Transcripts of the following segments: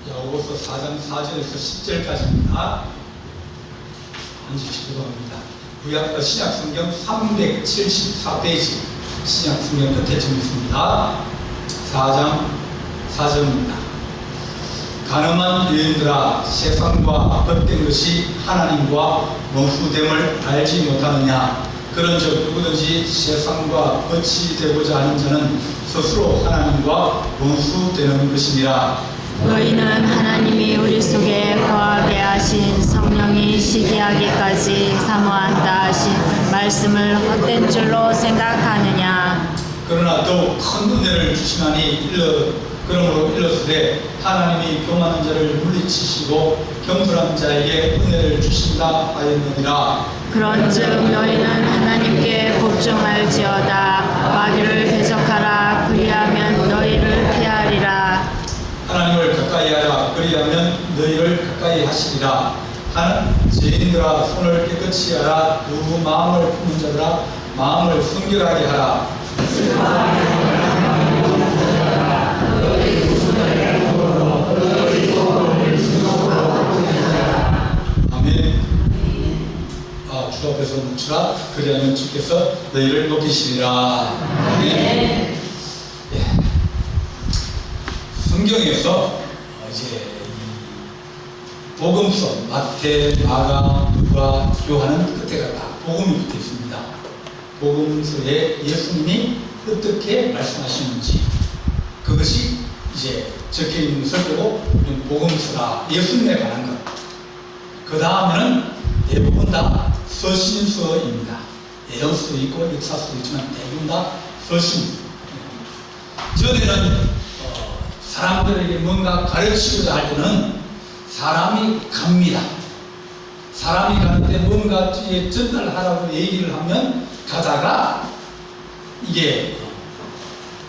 야고보서 4장 4절에서 10절까지입니다. 앉으시기 바랍니다. 신약 성경 374페이지 신약 성경 끝에쯤 있습니다. 4장 4절입니다. 가늠한 여인들아, 세상과 헛된 것이 하나님과 원수됨을 알지 못하느냐? 그런즉 누구든지 세상과 같이 되고자 하는 자는 스스로 하나님과 원수되는 것이니라. 너희는 하나님이 우리 속에 거하게 하신 성령이 시기하기까지 사모한다 하신 말씀을 헛된 줄로 생각하느냐? 그러나 더욱 큰 은혜를 주시나니 그러므로 일렀으되 하나님이 교만한 자를 물리치시고 겸손한 자에게 은혜를 주신다 하였느니라. 그런즉 너희는 하나님께 복종할지어다. 마귀를 대적하라. 그리하면 너희를 피하리라. 하나님을 가까이 하라. 그리하면 너희를 가까이 하시리라. 죄인들아, 손을 깨끗이 하라. 두 마음을 품은 자들아, 마음을 순결하게 하라. 아멘. 주 앞에서 멈추라. 그리하면 주께서 너희를 높이시리라. 아멘. 성경에서 이제 복음서 마태, 마가, 누가, 요한은 끝에가 다 복음이 붙어 있습니다. 복음서에 예수님이 어떻게 말씀하시는지 그것이 이제 적혀 있는 것을 보고 복음서다, 예수님에 관한 것. 그 다음에는 대부분 다 서신서입니다. 예언서도 있고 역사서도 있지만 대부분 다 서신. 전에는 사람들에게 뭔가 가르치고자 할 때는 사람이 갑니다. 사람이 가는데 뭔가 전달하라고 얘기를 하면 가다가 이게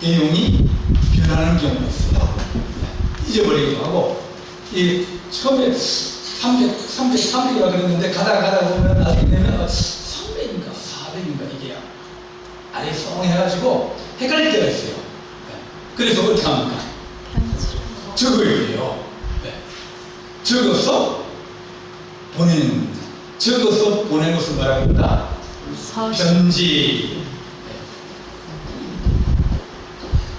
내용이 변하는 경우가 있어요. 잊어버리기도 하고, 처음에 300이라고 그랬는데 가다가 보면 나중에 되면 300인가 400인가 이게 아래 송 해가지고 헷갈릴 때가 있어요. 그래서 어떻게 합니까? 적어야 돼요. 적어서 보내는 겁니다. 적어서 보내는 것을 말하고 있다. 편지.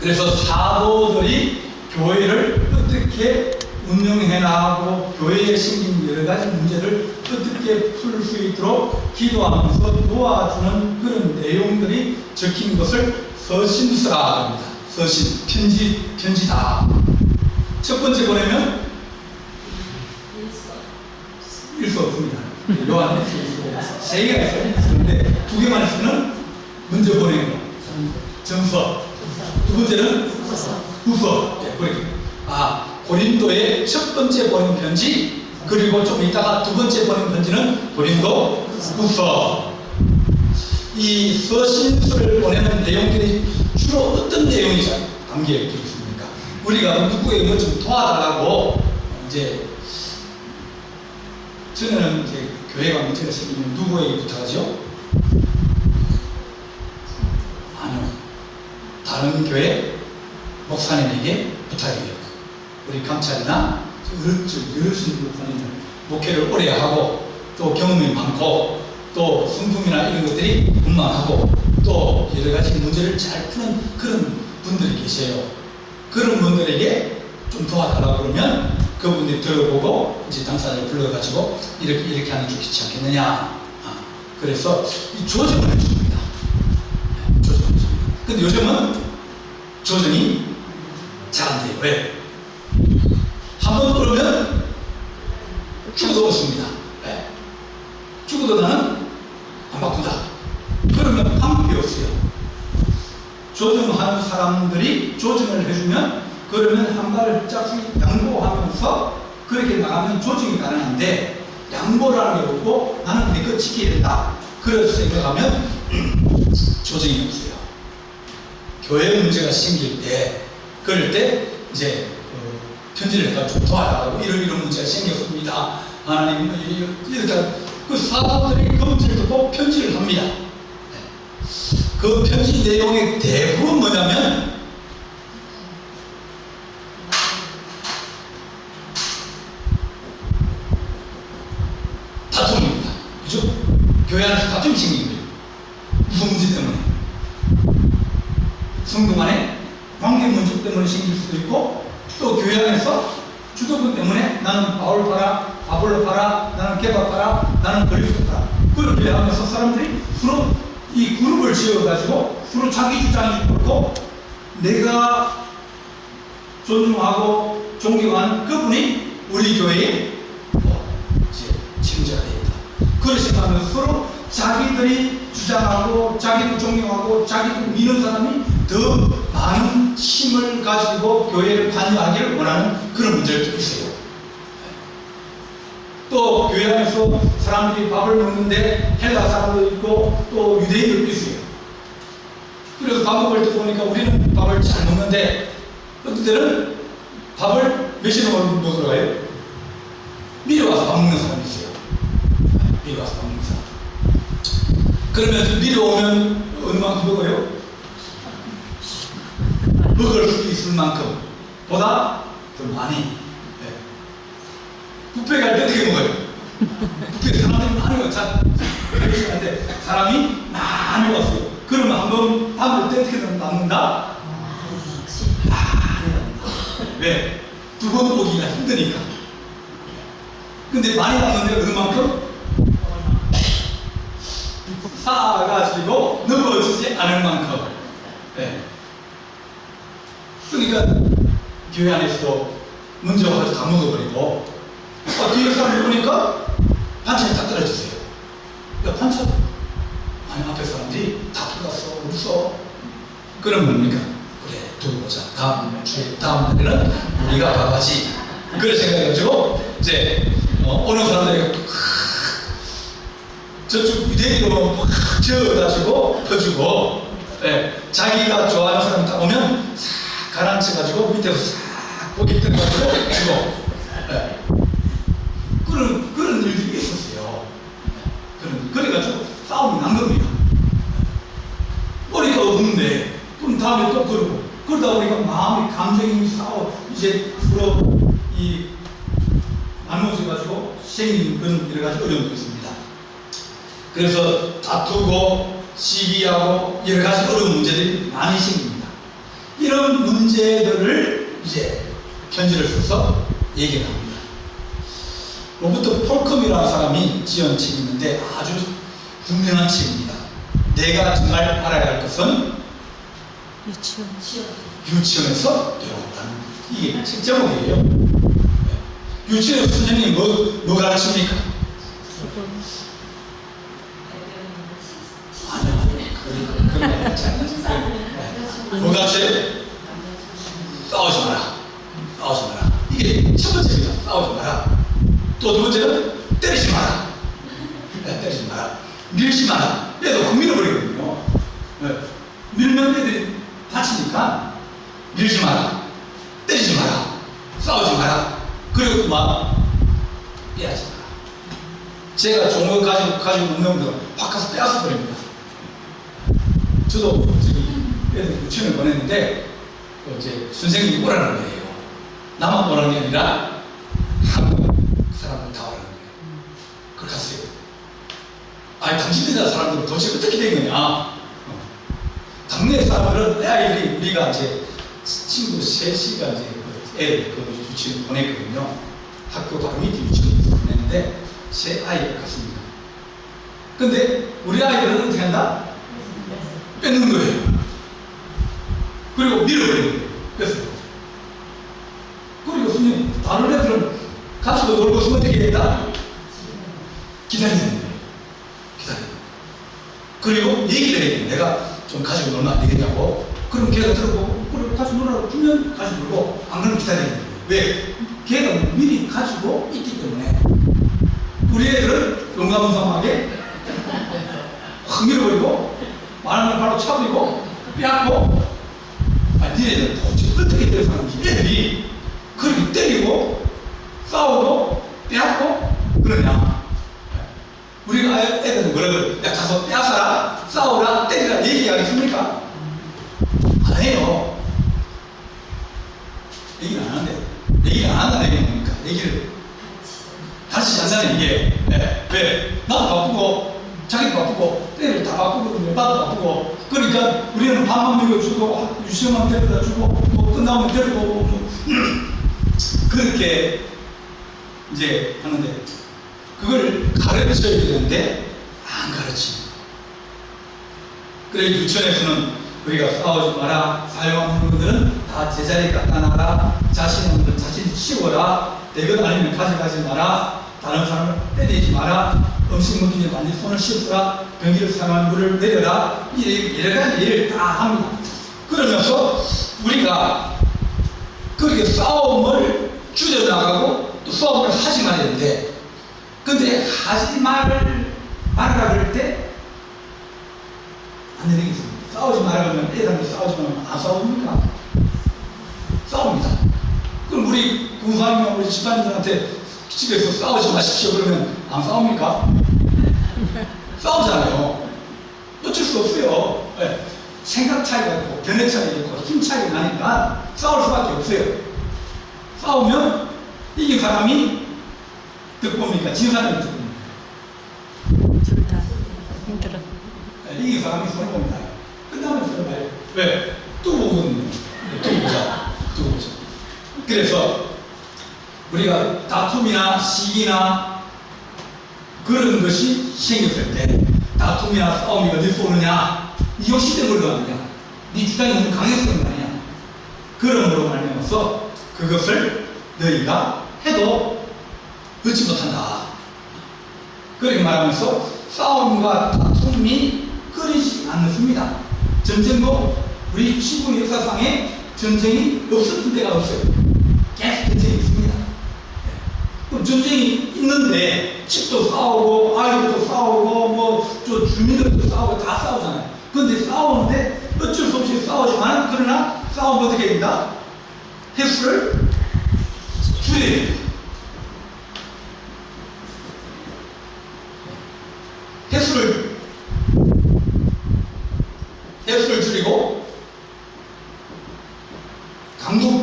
그래서 사도들이 교회를 어떻게 운영해 나가고 교회에 생긴 여러 가지 문제를 어떻게 풀 수 있도록 기도하면서 도와주는 그런 내용들이 적힌 것을 서신서라 합니다. 서신, 편지다. 첫 번째 보내면 일수 없습니다. 요한에 세 개가 있어요. 그런데 두 개만 있으면 먼저 보내는 거. 전서. 두 번째는 후서. 고린도의 첫 번째 보낸 편지, 그리고 좀 이따가 두 번째 보낸 편지는 고린도 후서. 이 서신서를 보내는 내용들이 주로 어떤 내용이 담겨 있습니까? 우리가 누구에게 뭐 좀 도와달라고 이제 저는 이제 교회가 문제가 생기면 누구에게 부탁하죠? 아니요. 다른 교회 목사님에게 부탁해요. 우리 감찰이나 여러신 목사님은 목회를 오래 하고 또 경험이 많고 또 성품이나 이런 것들이 분만하고 또 여러 가지 문제를 잘 푸는 그런 분들이 계세요. 그런 분들에게 좀 도와달라고 그러면 그분들이 들어보고 이제 당사자를 불러가지고 이렇게 하는 게 좋지 않겠느냐. 그래서 이 조정을 해줍니다. 조정을 해줍니다. 근데 요즘은 조정이 잘 안 돼요. 왜? 한번 그러면 죽어도 없습니다. 죽어도 나는 안 바꾼다. 그러면 방법이 없어요. 조정하는 사람들이 조정을 해주면 그러면 한 발을 짝씩 양보하면서 그렇게 나가면 조정이 가능한데, 양보라는 게 없고 나는 내 것 지켜야 된다. 그래서 생각하면 조정이 없어요. 교회 문제가 생길 때, 그럴 때 이제 편지를 해가지고 도와달라고 이런 문제가 생겼습니다. 하나님 이렇게 그 사람들이 그 문제를 듣고 편지를 합니다. 그 편지 내용의 대부분 뭐냐면 그죠? 교회 안에서 다툼이 생긴 거예요. 무슨 문제 때문에? 성도 간에 관계 문제 때문에 생길 수도 있고, 또 교회 안에서 주도권 때문에 나는 바울 봐라, 아볼로 봐라, 나는 게바 봐라, 나는 그리스도 봐라. 그렇게 하면서 사람들이 서로 이 그룹을 지어가지고 서로 자기 주장이 있고, 내가 존중하고 존경하는 그분이 우리 교회의 지도자가 되겠다. 그렇게 생각하면서 서로 자기들이 주장하고 자기도 존경하고 자기도 믿는 사람이 더 많은 힘을 가지고 교회를 관여하기를 원하는 그런 문제도 있어요. 또 교회 안에서 사람들이 밥을 먹는데 헬라 사람도 있고 또 유대인들도 있어요. 그래서 밥 먹을 때 보니까 우리는 밥을 잘 먹는데 어떤 때는 밥을 몇 시에 먹으러 가요? 미리 와서 밥 먹는 사람이 있어요. 미리 와서 밥 먹는 사람. 그러면 미리 오면 어느 만큼 먹어요? 먹을 수 있을 만큼 보다 더 많이. 뷔페 갈 때 어떻게 먹어요? 뷔페 사람들이 많이 와요. 그런데 사람이 많이 왔어요. 그러면 한번 담을 때 어떻게 담는다? 많이 담는다. 왜? 두 번 오기가 힘드니까. 근데 많이 담는데 어느 만큼? 쌓아가지고 넘어지지 않을 만큼. 네. 그러니까 교회 안에서도 문제 와서 다 먹어버리고, 뒤에 사람들 보니까 반찬이 다 떨어졌어요. 야, 반찬? 아니, 앞에 사람들이 다 들어갔어, 웃어. 그러면 뭡니까? 그래, 두고 보자. 다음 주에, 다음 날에는 우리가 가가지. 그런 생각해가지고, 이제, 어느 사람들이 저쪽 유대인으로 확 저어가지고 퍼주고, 자기가 좋아하는 사람 딱 오면 싹 가라앉혀가지고 밑에서 싹 고기 뜯어가지고 주고, 그런 일들이 있었어요. 그래가지고 싸움이 난 겁니다. 머리가 없는데, 그럼 다음에 또 그러고, 그러다 보니까 마음의 감정이 이제 서로 나누어져가지고 생긴 그런 여러 가지 어려움도 있습니다. 그래서 다투고 시기하고 여러 가지 어려운 문제들이 많이 생깁니다. 이런 문제들을 이제 편지를 써서 얘기를 합니다. 로버트 폴컴이라는 사람이 지은 책이 있는데 아주 유명한 책입니다. 내가 정말 알아야 할 것은 유치원에서 배운다는, 이게 책 제목이에요. 유치원에서 선생님이 뭐 가르칩니까? 아니요, 그런 거 같지 않아요. 뭐 가르쳐요? 싸우지 마라. 싸우지 마라. 이게 첫 번째입니다. 싸우지 마라. 또 두 번째는 때리지 마라. 때리지 마라. 밀지 마라. 얘도 확 밀어버리거든요. 밀면 애들이 다치니까 밀지 마라. 때리지 마라. 싸우지 마라. 그리고 또 막 빼앗지 마라. 제가 종을 가지고 먹는 거 바꿔서 빼앗아 버립니다. 저도 저기 애들 유치원을 보냈는데 이제 선생님이 오라는 거예요. 나만 오라는 게 아니라 한국 사람들 다 오라는 거예요. 그렇게 갔어요. 아니, 당신들 사람들은 도대체 어떻게 된 거냐? 당내 사람들은 내 아이들이, 우리가 이제 친구 셋이가 이제 애를 그 유치원 보냈거든요. 학교 바로 밑에 유치원 보냈는데 세 아이가 갔습니다. 근데 우리 아이들은 어떻게 한다? 뺏는 거예요. 그리고 밀어버리는 거예요. 뺐어요. 그리고 선생님, 다른 애들은 가지고 놀고 있으면 어떻게 된다? 기다리는 거예요. 기다리는 거예요. 그리고 얘기를 해야 돼요. 내가 좀 가지고 놀면 안 되겠냐고. 그럼 걔가 들어보고, 그래, 가지고 놀라고 주면 가지고 놀고, 안 그러면 기다리는 거예요. 왜? 걔가 미리 가지고 있기 때문에. 우리 애들은 용감무sam하게 확 밀어버리고, 말하는 바로 차버리고, 빼앗고, 니네들 도대체 어떻게 되는 사람인지, 애들이 그렇게 때리고, 싸우고, 빼앗고, 그러냐. 우리가 애들은 뭐라 그래? 야, 가서 빼앗아라, 싸우라, 때리라, 얘기하겠습니까? 안 해요. 얘기를 안 하는데. 얘기를 안 한다는 얘기는 뭡니까? 얘기를 같이 같이 잔다는 이게. 네. 왜? 나도 바쁘고, 자기도 바쁘고, 때를 다 바쁘거든요. 나도 바쁘고. 그러니까 우리는 밥만 먹여주고, 유치원만 데려다 주고, 뭐 끝나면 데리고 오고, 뭐 그렇게 이제 하는데, 그걸 가르쳐야 되는데, 안 가르칩니다. 그래, 유치원에서는 우리가 싸우지 마라, 사용한 물건들은 다 제자리에 갖다 놔라, 자신은 자신이 치워라, 내 것 아니면 가져가지 마라, 다른 사람을 때리지 마라, 음식 먹기 전에 완전히 손을 씻어라, 변기를 사용한 물을 내려라, 여러 가지 예를 다 합니다. 그러면서 우리가 그렇게 싸움을 줄여나가고 또 싸움을 하지 말아야 되는데, 근데 하지 말으라 그럴 때 안 되는 게 있습니다. 싸우지 말라 그러면 애들한테 싸우지 말면 안 싸웁니까? 싸웁니다. 그럼 우리 공사님이나 우리 집사님들한테 집에서 싸우지 마십시오 그러면 안 싸웁니까? 싸우잖아요. 어쩔 수 없어요. 네. 생각 차이가 있고 견해 차이가 있고 힘 차이가 나니까 싸울 수밖에 없어요. 싸우면 이긴 사람이 득보입니까? 진 사람이 득보입니까? 둘 다 힘들어. 이긴 사람이 손해봅니다. 끝나면 손해봐요. 왜? 두고 보자. 그래서 우리가 다툼이나 시기나 그런 것이 생겼을 때 다툼이나 싸움이 어디서 오느냐? 이거 시대물로 아니냐? 네 주장이 너무 강해서 그런 거 아니냐? 그러므로 말미암아서 그것을 너희가 해도 얻지 못한다. 그렇게 말하면서 싸움과 다툼이 끊이지 않습니다. 전쟁도 우리 지구 역사상에 전쟁이 없었던 때가 없어요. 계속 전쟁이 있습니다. 그럼 전쟁이 있는데 집도 싸우고 아이들도 싸우고 뭐 주민들도 싸우고 다 싸우잖아요. 그런데 싸우는데 어쩔 수 없이 싸우지만 그러나 싸우면 어떻게 됩니다? 횟수를 줄여야 됩니다. 횟수를 줄이고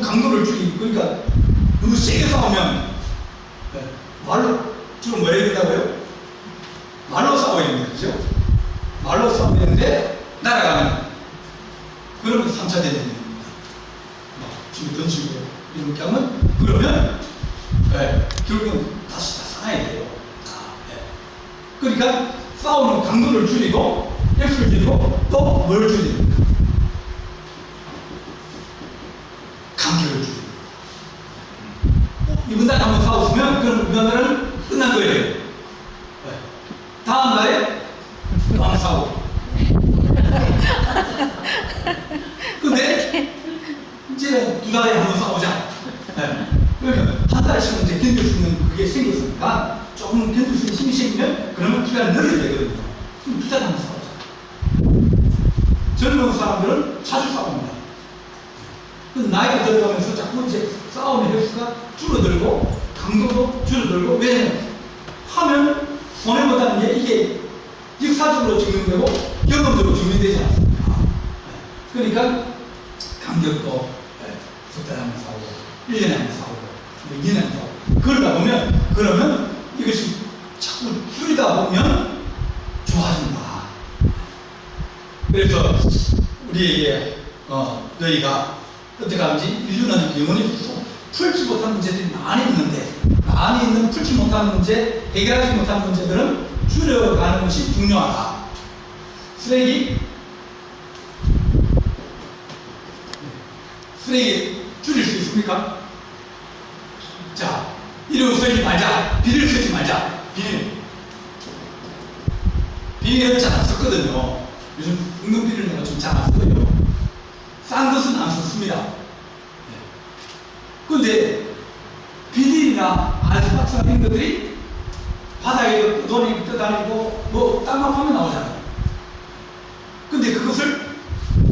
강도를 줄이고, 그러니까 너무 세게 싸우면 말로 주로 뭐 해야 된다고요? 말로 싸워야 됩니다. 그죠? 말로 싸워야 되는데 날아가면 그러면 3차 대전이 됩니다. 지금 던지고 이렇게 하면 그러면 결국은 다시 다 싸야 돼요. 그러니까 싸우는 강도를 줄이고 횟수를 줄이고 또 뭘 줄입니까? 간격을 줄이고. 이번 달에 한번 싸웠으면 그럼 이번 달은 끝난 거예요. 다음 달에 또 한번 싸우고. 근데 이제 2달에 한번 싸우자. 그러면 한 달씩은 이제 견딜 수 있는 그게 생겼으니까 조금 견딜 수 있는 힘이 생기면 그러면 기간을 늘려야 되거든요. 그럼 2달에 한번 싸우자. 젊은 사람들은 자주 싸웁니다. 나이가 들어가면서 자꾸 이제 싸움의 횟수가 줄어들고 강도도 줄어들고, 왜냐면 하면 손해보다는 게 이게 역사적으로 증명되고 경험적으로 증명되지 않습니까? 그러니까 간격도 석 달에 한 번 싸우고 1년에 한 번 싸우고 2년에 한 번 싸우고 그러다 보면 그러면 이것이 자꾸 줄이다 보면 좋아진다. 그래서 우리에게 너희가 어떻게 하는지 인류는 영원히 풀지 못한 문제들이 많이 있는데 많이 있는 풀지 못한 문제, 해결하지 못한 문제들은 줄여가는 것이 중요하다. 쓰레기 줄일 수 있습니까? 자, 일회용 쓰지 말자, 비닐 쓰지 말자. 비닐은 잘 안 썼거든요. 요즘 응급 비닐은 내가 좀 잘 안 써요. 싼 것은 안 썼습니다. 그런데 비닐이나 알스박스 이런 것들이 바닥에 논이 떠다니고 뭐 땅만 파면 나오잖아요. 근데 그것을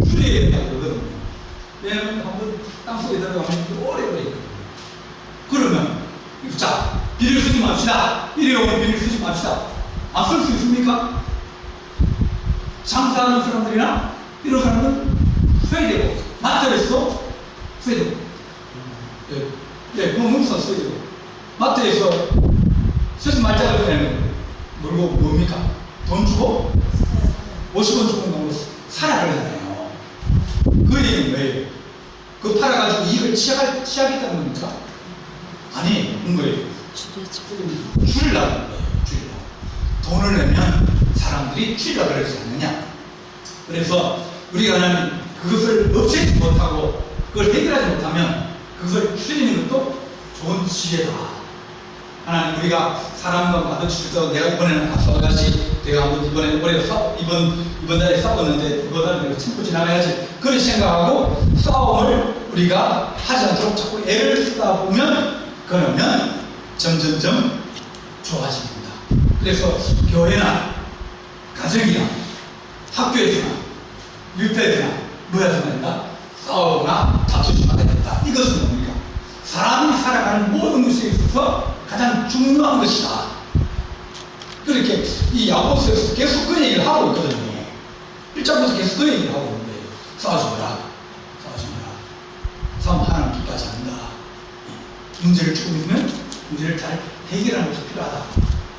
줄여야 된다고 그러거든요. 왜냐하면 한번 땅속에 들어가면 오래오래 있거든요. 그러면 자, 비닐 쓰지 맙시다. 일회용은 비닐 쓰지 맙시다. 안 쓸 수 있습니까? 장사하는 사람들이나 이런 사람들은 써야 되고, 마트에서도 써야 되고, 농사 써야 되고, 마트에서 쓰지 말자고 그냥 놀고 뭡니까? 돈 주고 50원 주고 놀고 사라 그러잖아요. 그 얘기는 뭐예요? 그 팔아가지고 이익을 취하겠다는 겁니까? 아니, 그런 거예요. 줄이려는 거예요. 줄이려고. 돈을 내면 사람들이 줄이려고 그러지 않느냐. 그래서 우리가 하나님 그것을 없애지 못하고 그걸 해결하지 못하면 그것을 줄이는 것도 좋은 지혜다. 하나님 우리가 사람과 마주칠 때 내가 이번에는 앞서가지 내가 한번 이번에 올해 이번 달에 싸웠는데 이번 달에 내가 참고 지나가야지 그런 생각하고 싸움을 우리가 하지 않도록 자꾸 애를 쓰다 보면 그러면 점점점 좋아집니다. 그래서 교회나 가정이나 학교에서나 일터에서나 뭐 해야 된다? 싸우거나 다투지 말아야 된다. 이것은 뭡니까? 사람이 살아가는 모든 것에 있어서 가장 중요한 것이다. 그렇게 이 야고보서에서 계속 그 얘기를 하고 있거든요. 1장부터 계속 그 얘기를 하고 있는데 싸우지 마라. 싸우지 마라. 싸움 하나님 기뻐하지 않는다. 문제를 조금 있으면 문제를 잘 해결하는 것이 필요하다.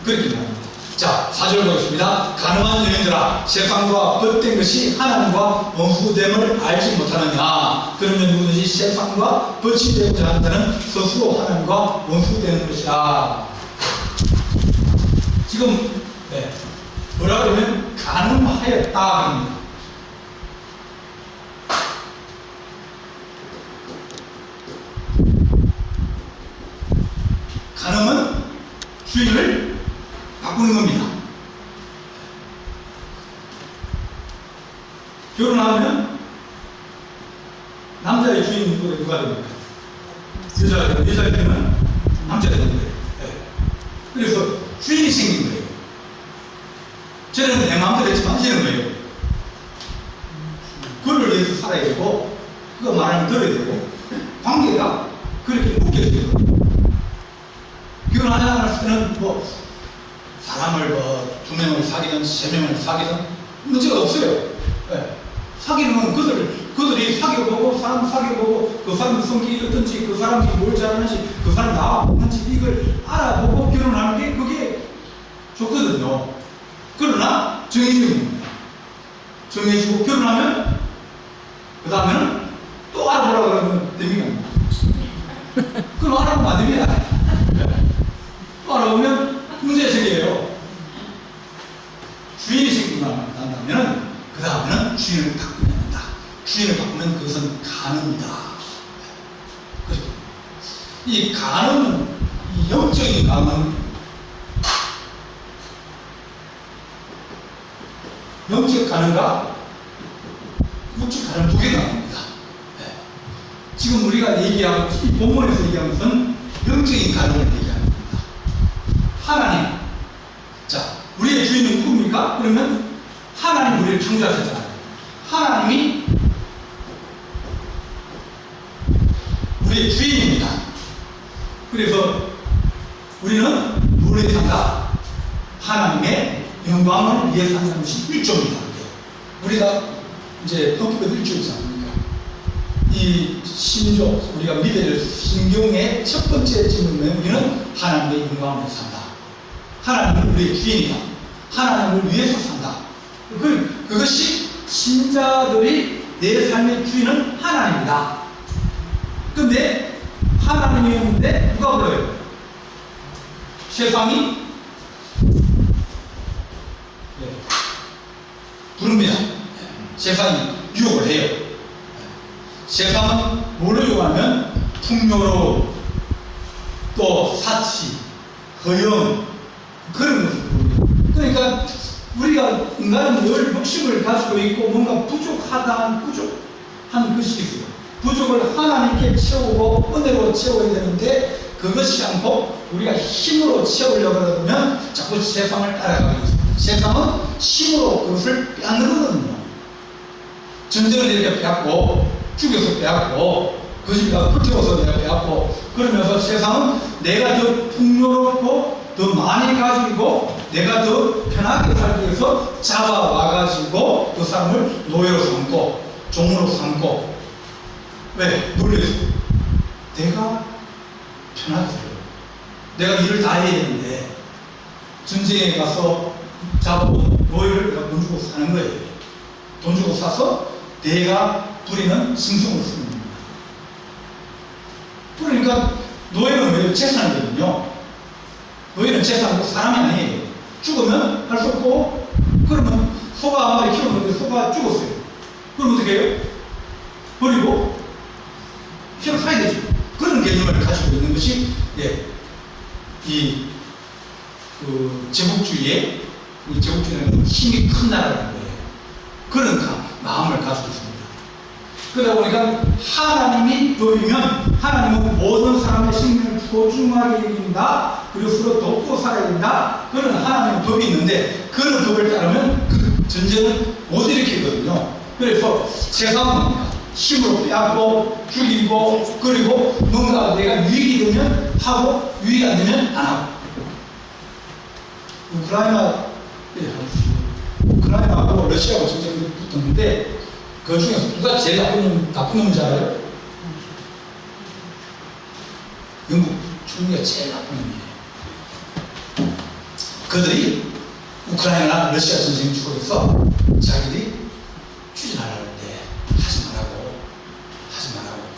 그렇게 말합니다. 자, 4절 보겠습니다. 가늠한 여인들아, 세상과 벗된 것이 하나님과 원수됨을 알지 못하느냐. 그러면 누구든지 세상과 벗이 되고자 하는 자는 스스로 하나님과 원수되는 것이다. 지금 뭐라 그러면 가늠하였다 합니다. 가늠은 주인을 바꾸는 겁니다. 결혼하면 남자의 주인이 누가 됩니까? 여자의 주인은 남자가 되는 거예요. 그래서 주인이 생긴 거예요. 저는 내 마음대로 했지만 이제는 거예요. 그를 위해서 살아야 되고 그거 말하면 들어야 되고 관계가 그렇게 묶여져 있는 거예요. 결혼하지 않을 때는 사람을 2명을 사귀든 3명을 사귀든 문제가 없어요. 사귀는 건 그들이 사귀어보고 사람 사귀어보고 그 사람 성격이 어떤지 그 사람이 뭘 잘하는지 그 사람 나와 없는지 이걸 알아보고 결혼하는 게 그게 좋거든요. 그러나 정해지는 겁니다. 정해지고 결혼하면 그 다음에는 또 알아보라고 그러면 됩니까? 그럼 알아보면 안 됩니다. 또 알아보면 문제 생겨요. 주인이 생기고 난다면 그 다음에는 주인을 바꾸면 된다. 주인을 바꾸면 그것은 간음이다. 이 간음은 이 영적인 간음, 영적 간음과 육적 간음 두 개가 나옵니다. 지금 우리가 얘기하고 이 본문에서 얘기하는 것은 영적인 간음을 얘기합니다. 하나님, 자, 우리의 주인은 누굽니까? 그러면 하나님 우리를 창조하셨잖아요. 하나님이 우리의 주인입니다. 그래서 우리는 누구를 산다? 하나님의 영광을 위해 사는 것이 1조입니다. 우리가 이제 헌법에도 1조 있지 않습니까? 이 신조, 우리가 믿어야 될 신경의 첫 번째 질문은 우리는 하나님의 영광을 위해 산다. 하나님은 우리의 주인이다. 하나님을 위해서 산다. 그것이 신자들이 내 삶의 주인은 하나님이다. 근데 하나님이었는데 누가 불러요? 세상이 부릅니다. 세상이 유혹을 해요. 세상은 뭐를 요구하면 풍요로 또 사치, 허영 그런 것을 부릅니다. 그러니까 우리가 인간은 늘 욕심을 가지고 있고 뭔가 부족한 것이 있어요. 부족을 하나님께 채우고 은혜로 채워야 되는데 그것이 않고 우리가 힘으로 채우려고 그러면 자꾸 세상을 따라가고 있어요. 세상은 힘으로 그것을 빼앗는거든요. 전쟁을 이렇게 빼앗고 죽여서 빼앗고 거짓말을 불태워서 내가 빼앗고 그러면서 세상은 내가 더 풍요롭고 더 많이 가지고 내가 더 편하게 살기 위해서 잡아와가지고 그 사람을 노예로 삼고 종으로 삼고 왜? 놀래서 내가 편하게 살아요. 내가 일을 다 해야 되는데 전쟁에 가서 잡아온 노예를 내가 돈 주고 사는 거예요. 돈 주고 사서 내가 부리는 짐승으로 쓰는 겁니다. 그러니까 노예는 왜 재산이거든요. 노예는 재산이고 사람이 아니에요. 죽으면 할 수 없고, 그러면 소가 한 마리 키웠는데 소가 죽었어요. 그럼 어떻게 해요? 버리고 새로 사야 되죠. 그런 개념을 가지고 있는 것이 제국주의의 제국주의는 힘이 큰 나라라는 거예요. 그런 마음을 가지고 있습니다. 그러다 보니까 하나님이 법이면 하나님은 모든 사람의 생명을 소중하게 여긴다. 그리고 서로 돕고 살아야 된다. 그런 하나님의 법이 있는데 그런 법을 따르면 그 전쟁은 못 일으키거든요. 그래서 세상은 힘으로 빼앗고 죽이고 그리고 뭔가 내가 유익이 되면 하고 유익이 안 되면 안 하고. 우크라이나하고 러시아하고 전쟁이 붙었는데 그 중에서 누가 제일 나쁜 놈인지 알아요? 영국 총리가 제일 나쁜 놈이에요. 그들이 우크라이나나 러시아 전쟁 쪽에서 자기들이 추진하려고 하는데 하지 말라고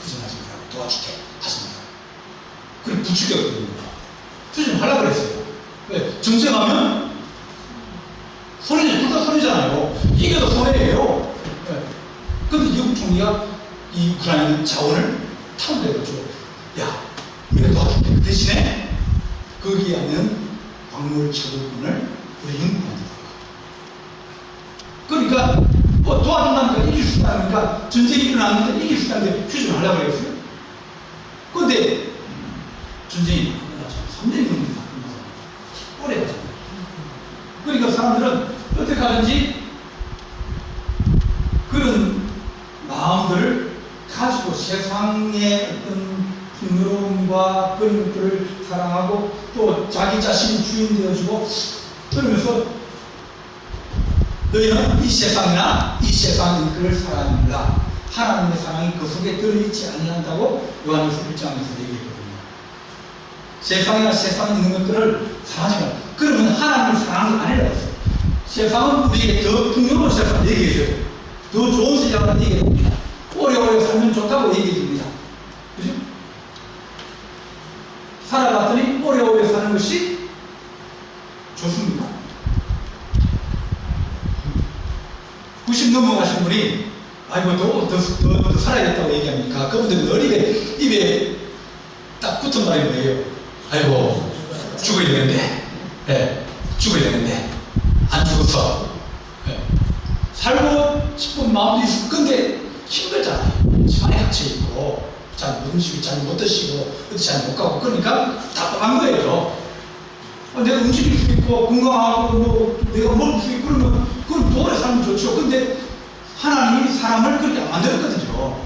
후진하지 말라고 도와줄게 하지 말라고. 그리고 부추겼거든요. 추진하려고 그랬어요. 왜? 전쟁하면 손해죠. 둘 다 손해잖아요. 이겨도 손해예요. 그런데 영국 총리가 이 우크라이나 자원을 탐내거죠. 야, 우리가 도와줄게. 그 대신에 거기에 있는 광물 채굴권을 우리 영국한테 그러니까 뭐 도와준다니까 이길 수 있다니까 전쟁이 일어났는데 이길 수 있다는데 휴전을 하려고 그랬어요. 그런데 전쟁이 끝나죠. 3년이 넘는다. 오래 가잖아요. 그러니까 사람들은 어떻게 하든지 그런 마음들을 가지고 세상의 어떤 풍요로움과 그런 것들을 사랑하고 또 자기 자신이 주인 되어주고 그러면서 너희는 이 세상이나 이 세상의 그를 사랑합니다. 하나님의 사랑이 그 속에 들어있지 아니한다고 요한일서 1장에서 얘기했거든요. 세상이나 세상에 있는 것들을 사랑하지 마. 그러면 하나님을 사랑하는 게 아니라고 했어요. 세상은 우리에게 더 풍요로운 세상 얘기해줘요. 더 좋은 세상을 얘기해줍니다. 오래오래 살면 좋다고 얘기해줍니다. 그죠? 살아갔더니 오래오래 사는 것이 좋습니다. 90 넘어가신 분이 아이고 더 살아야겠다고 얘기합니까? 그분들은 늘 입에 딱 붙은 말이 뭐예요? 아이고 죽어야 되는데 죽어야 되는데 안 죽어서 살고 싶은 마음도 있을 건데 힘들잖아요. 집안에 갇혀있고 잘 음식을 잘 못 드시고 어디 잘 못 가고 그러니까 답답한 거예요. 내가 움직일 수 있고 건강하고 뭐 내가 먹을 수 있고 그러면 그건 오래 살면 좋죠. 근데 하나님이 사람을 그렇게 안 만들었거든요.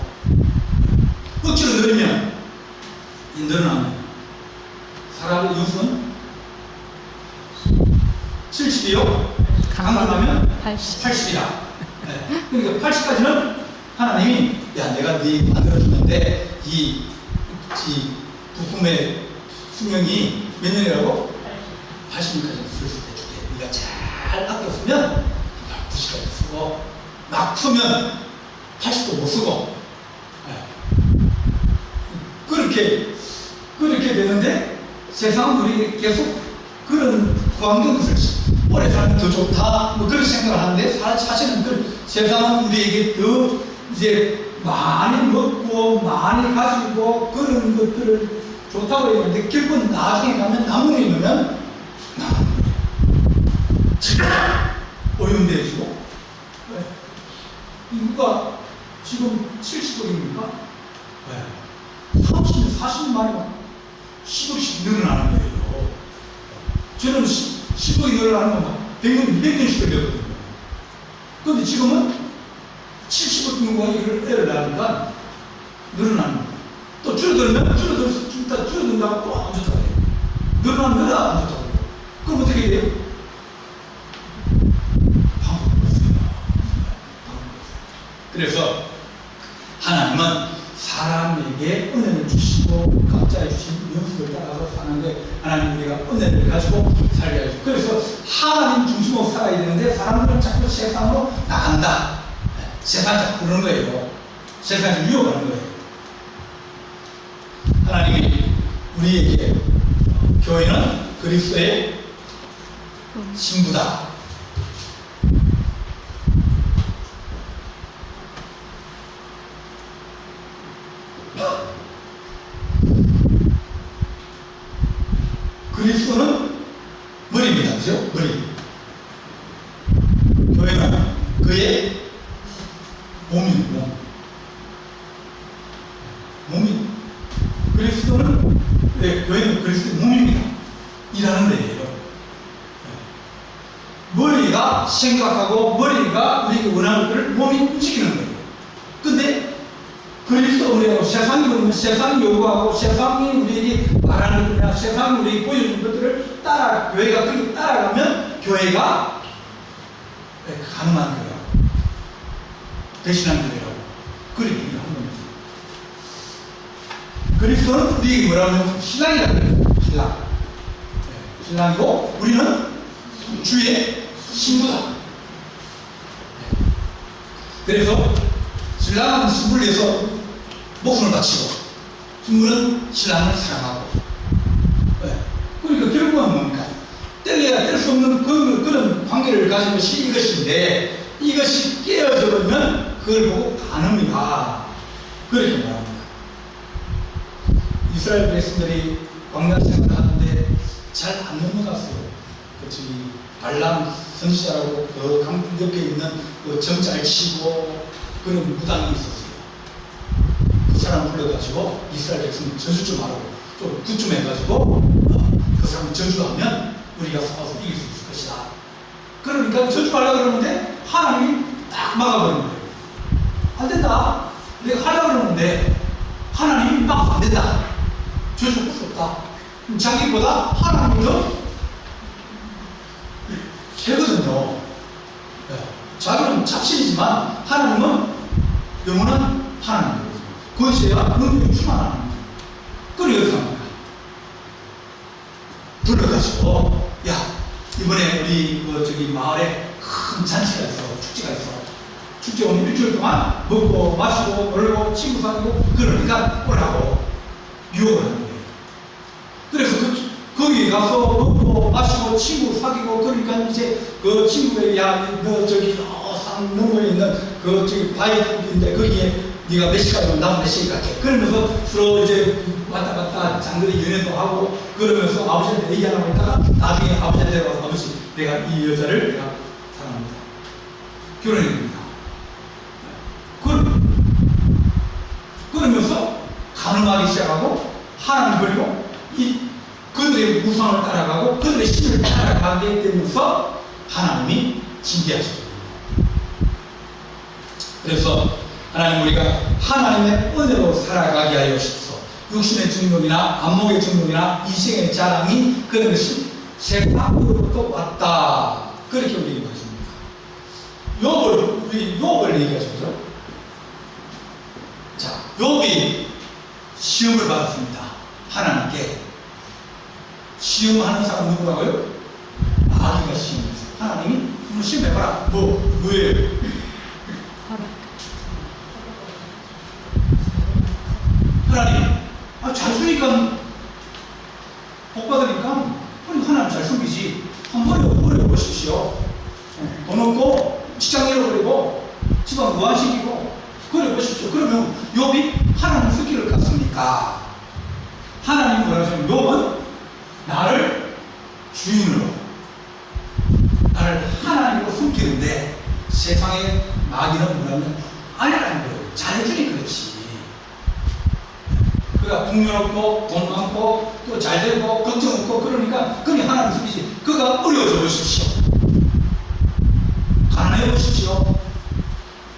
억지로 늘리면 늘어나면 사람의 이웃은 70이요. 강건하면 80이야. 그러니까 80까지는 하나님이 내가 네 만들어주는데 이 부품의 수명이 몇 년이라고? 80년까지 쓸 수 있게 줄게. 네가 잘 아껴 쓰면 90까지 쓰고 막 쓰면 80도 못 쓰고 그렇게 되는데 세상은 우리에게 계속 그런 구한된 것을 오래 살면 더 좋다 뭐 그런 생각을 하는데 사실은 세상은 우리에게 더 이제 많이 먹고 많이 가지고 그런 것들을 좋다고 얘기하는데 결국은 나중에 가면 나무에 넣으면 오염되어지고 인구가 지금 70억입니까? 30년, 40년 만에 10억씩 늘어나는 거예요. 저는 10억이 늘어나는 건 100년, 200년씩 걸렸거든요. 그런데 지금은 70억 인구가 애를 낳으니까 늘어나는 거예요. 또 줄어들면 줄어든다고 또 안 좋다고 해요. 늘어나면 안 좋다고 해요. 그럼 어떻게 돼요? 방법이 없어요. 그래서 하나님은 사람에게 은혜를 주시고 각자에 주신 연습을 따라서 사는데 하나님 우리가 은혜를 가지고 살게 하시고 그래서 하나님 중심으로 살아야 되는데 사람들은 자꾸 세상으로 나간다. 세상 자꾸 그러는 거예요. 세상에 위협하는 거예요. 하나님이 우리에게 교회는 그리스도의 신부다. 그리스도는 머리입니다. 그죠? 머리. 교회는 그의 몸입니다. 몸이. 그리스도는, 네, 교회는 그리스도의 몸입니다. 일하는 데예요. 머리가 생각하고 머리가 우리에게 원하는 것을 몸이 움직이는 거예요. 근데 그리스도 우리하고 세상이 보면 세상이 요구하고 세상이 우리에게 말하는 것이나 세상이 우리에게 보여주는 것들을 따라 교회가 그렇게 따라가면 교회가 가능한 거예요. 대신한 거예요. 그렇게 얘기를 한 겁니다. 그리스도는 우리에게 뭐라면 신랑이라고 해요. 신랑. 신랑이고 우리는 주의 신부다. 그래서 신랑은 신부를 위해서 목숨을 바치고 신부는 신랑을 사랑하고 그러니까 결국은 뭡니까? 뗄래야 뗄 수 없는 그런 관계를 가진 것이 이것인데 이것이 깨어져 버리면 그걸 보고 가늠이다. 그렇게 말합니다. 이스라엘 백성들이 광야 생활을 하는데 잘 안 넘어갔어요. 저기 발람 선지자라고 그 강북 옆에 있는 그 정잘 치고 그런 무당이 있었어요. 그 사람 불러가지고 이스라엘 백성 저주 좀 하라고 좀 구좀 해가지고 그 사람 저주하면 우리가 싸워서 이길 수 있을 것이다. 그러니까 저주하려고 그러는데 하나님이 딱 막아버린 거예요. 안 된다. 내가 하려고 그러는데 하나님이 막 안 된다. 저주할 수 없다. 자기보다 하나님이 더 세거든요. 자기는 잡신이지만 하나님은 영원한 하나님이거든요. 그것이야 능력이 충만한 하나님. 그래서 합니다. 불러가지고 야 이번에 우리 저기 마을에 큰 잔치가 있어. 축제가 있어. 축제 오면 일주일 동안 먹고 마시고 놀고 친구 사귀고 그러니까 오라고 유혹을 하는 거예요. 그래서 거기 가서 먹고 마시고 친구 사귀고 그러니까 이제 그 친구의 야 너 저기 산 너머에 있는 그 저기 바위인데 거기에 네가 몇 시까지 오면 나도 몇 시에 갈게. 그러면서 서로 이제 왔다 갔다 장거리 연애도 하고 그러면서 아버지한테 얘기하라고 했다가 나중에 아버지한테 와서 아버지 내가 이 여자를 내가 사랑합니다. 결혼해줍니다. 그러면서 가늠하기 시작하고 하나님 버리고 그들의 우상을 따라가고 그들의 신을 따라가게 되면서 하나님이 징계하셨거든요. 그래서 하나님 우리가 하나님의 은혜로 살아가게 하여 주옵소서. 육신의 증명이나 안목의 증명이나 이생의 자랑이 그런 것이 세상으로부터 왔다. 그렇게 우리 얘기하십니다. 욥을 얘기하시죠. 자, 욥이 시험을 받았습니다. 하나님께. 시험하는 사람 누구라고요? 마귀가 시험했어요. 하나님이 한번 시험해봐라. 뭐예요? 하나님, 잘 쓰니까 복 받으니까 하나님 잘 숨기지. 한번 버려보십시오. 돈 없고 직장 잃어버리고 집안 무한시키고 버려보십시오. 그러면 욥이 하나님 숨기를 갔습니까? 하나님 뭐라 하시면 욥은 나를 주인으로 나를 하나님으로 숨기는데 세상에 마귀는 뭐냐면 아니라는 거예요. 잘해주니 그렇지. 그가 풍요 없고 돈 많고 또 잘되고 걱정 없고 그러니까 그게 하나님 숨기지. 그가 어려워져 보십시오. 가난해 보십시오.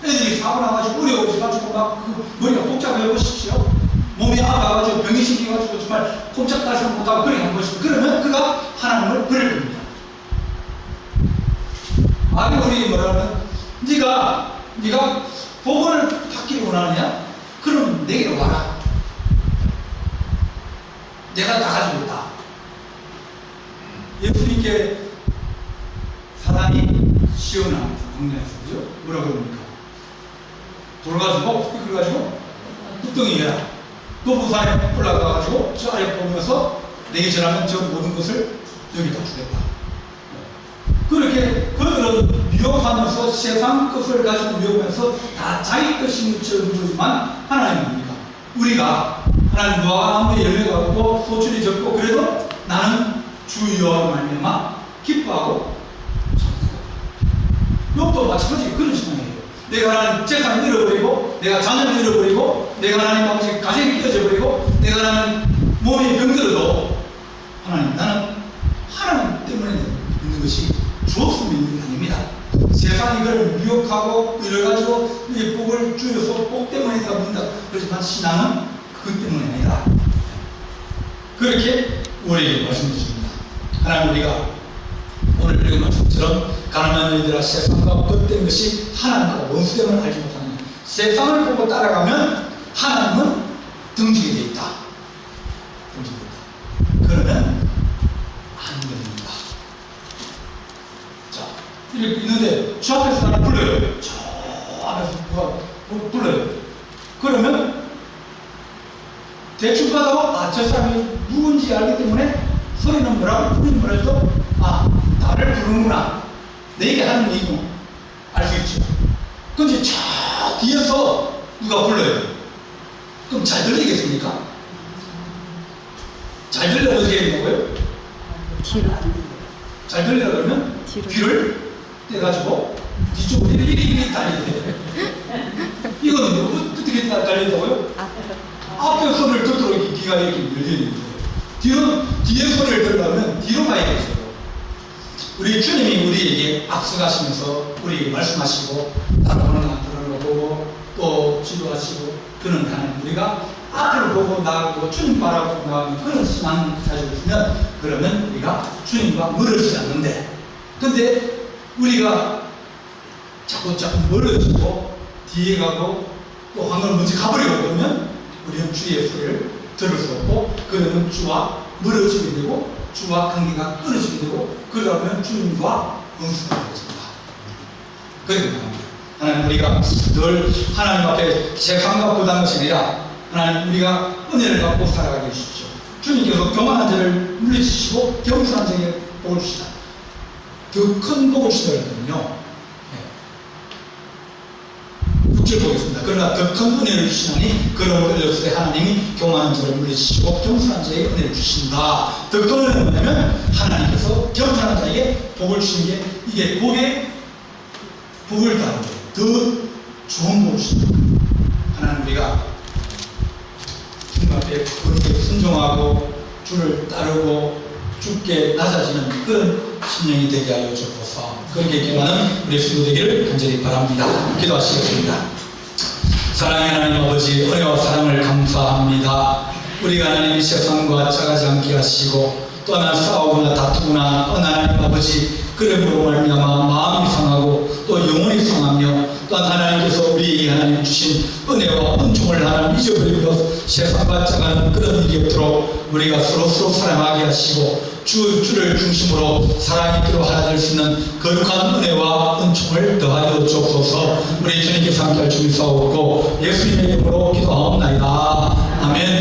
애들이 사고 나가지고 어려워져가지고 막 머리가 복잡해 보십시오. 몸이 아파가지고 병이 생겨가지고 정말 꼼짝달싹 못하고 그렇게 한 것이고 그러면 그가 하나님을 버릴 겁니다. 아니 우리 뭐라면 네가 복을 받기를 원하느냐? 그럼 내게로 와라. 내가 다 가지고 있다. 예수님께 사단이 시원합니다. 국내에서. 그죠? 뭐라 그럽니까? 돌 가지고, 스피커를 가지고, 뚝덩이 해라. 또 부산에 올라가가지고, 저 아래 보면서, 내게 전하면 저 모든 것을 여기다 주겠다. 그렇게, 그들은 미혹하면서 세상 것을 가지고 미혹하면서 다 자기 것인 것처럼 보이지만, 하나님은 뭡니까? 우리가, 하나님 무화과 나무에 열매가 없고, 소출이 적고, 그래도 나는 주 여호와로 말미암아 기뻐하고 욕도 마찬가지 그런 신앙이에요. 내가 하나님 재산을 잃어버리고, 내가 자녀를 잃어버리고, 내가 하나님 아버지 가정이 깨어져 버리고, 내가 하나님 몸이 병들어도 하나님 나는 하나님 때문에 있는 것이 주었으면 있는 게 아닙니다. 세상이 이걸 미혹하고 이래가지고 이 복을 주어서 복 때문에 있다 본다. 그렇지만 신앙은 그 때문이 아니다. 그렇게 우리에게 말씀해 주십니다. 하나님 우리가 오늘 읽은 말씀처럼 가난한 너희들아 세상과 겉된 것이 하나님과 원수됨을 알지 못하는 세상을 보고 따라가면 하나님은 등지게 되어 있다. 등지게 되어 있다. 그러면 안 됩니다. 자, 이렇게 있는데 저 앞에서 나를 불러요. 저 앞에서 누가 불러요. 그러면 대충 봐도 저 사람이 누군지 알기 때문에 소리는 뭐라고 부르는 뭐라 해도 나를 부르는구나. 내게 하는 얘기고 알 수 있죠. 근데 저 뒤에서 누가 불러요. 그럼 잘 들리겠습니까? 잘 들려면 어떻게 된다고요? 뒤로. 잘 들리려 그러면 뒤로. 귀를 떼가지고 뒤쪽으로 이렇게 달려야 돼요. 이거는 어떻게 달린다고요? 앞에 소리를 듣도록 이렇게 귀가 이렇게 열리는 거예요. 뒤에 소리를 들으려면 뒤로 가야겠죠. 우리 주님이 우리에게 앞서가시면서 우리에게 말씀하시고 따라오는 사람들을 보고 또 지도하시고 그런 하나님 우리가 앞을 보고 나가고 주님 바라보고 나가는 그런 신앙을 가지고 있으면 그러면 우리가 주님과 멀어지지 않는데 근데 우리가 자꾸 멀어지고 뒤에 가고 또 한걸 먼저 가버리고 그러면 우리는 주의 소리를 들을 수 없고 그러면 주와 멀어지게 되고 주와 관계가 끊어지게 되고 그러면 주님과 원수가 되어집니다. 그러니까 하나님 우리가 늘 하나님 앞에 세상과 부담 것이 아니라 하나님 우리가 은혜를 갖고 살아가게 해주십시오. 주님께서 교만한 자를 물리치시고 겸손한 자에게 복을 주시다. 그 큰 복을 주시더라거든요. 6절 보겠습니다. 그러나 더 큰 은혜를 주시나니 그러므로 엘리오스에 하나님이 교만한 자를 물리치시고 겸손한 자에게 은혜를 주신다. 더 큰 은혜는 뭐냐면 하나님께서 겸손한 자에게 복을 주신 게 이게 복을 따르는 더 좋은 복을 주신다. 하나님 우리가 주님 앞에 그렇게 순종하고 주를 따르고 주께 낮아지는 그런 심령이 되게 하여 주옵소서. 그렇게 기도하는 우리 수도 되기를 간절히 바랍니다. 기도하시겠습니다. 사랑의 하나님 아버지 은혜와 사랑을 감사합니다. 우리가 하나님 세상과 짜가지 않게 하시고 또 하나 싸우거나 다투거나 하나님 아버지 그러므로 말미암아 마음이 상하고 또 영혼이 상하며 또한 하나님께서 우리에게 하나님 주신 은혜와 은총을 하나님 잊어버리고 세상과 짜가는 그런 일이 없도록 우리가 서로 사랑하게 하시고 주를 중심으로 사랑이 있도록 하나 될 수 있는 거룩한 은혜와 은총을 더하여 주옵소서. 우리 주님께서 함께 할 주님 싸웠고 예수님의 이름으로 기도하옵나이다. 아멘.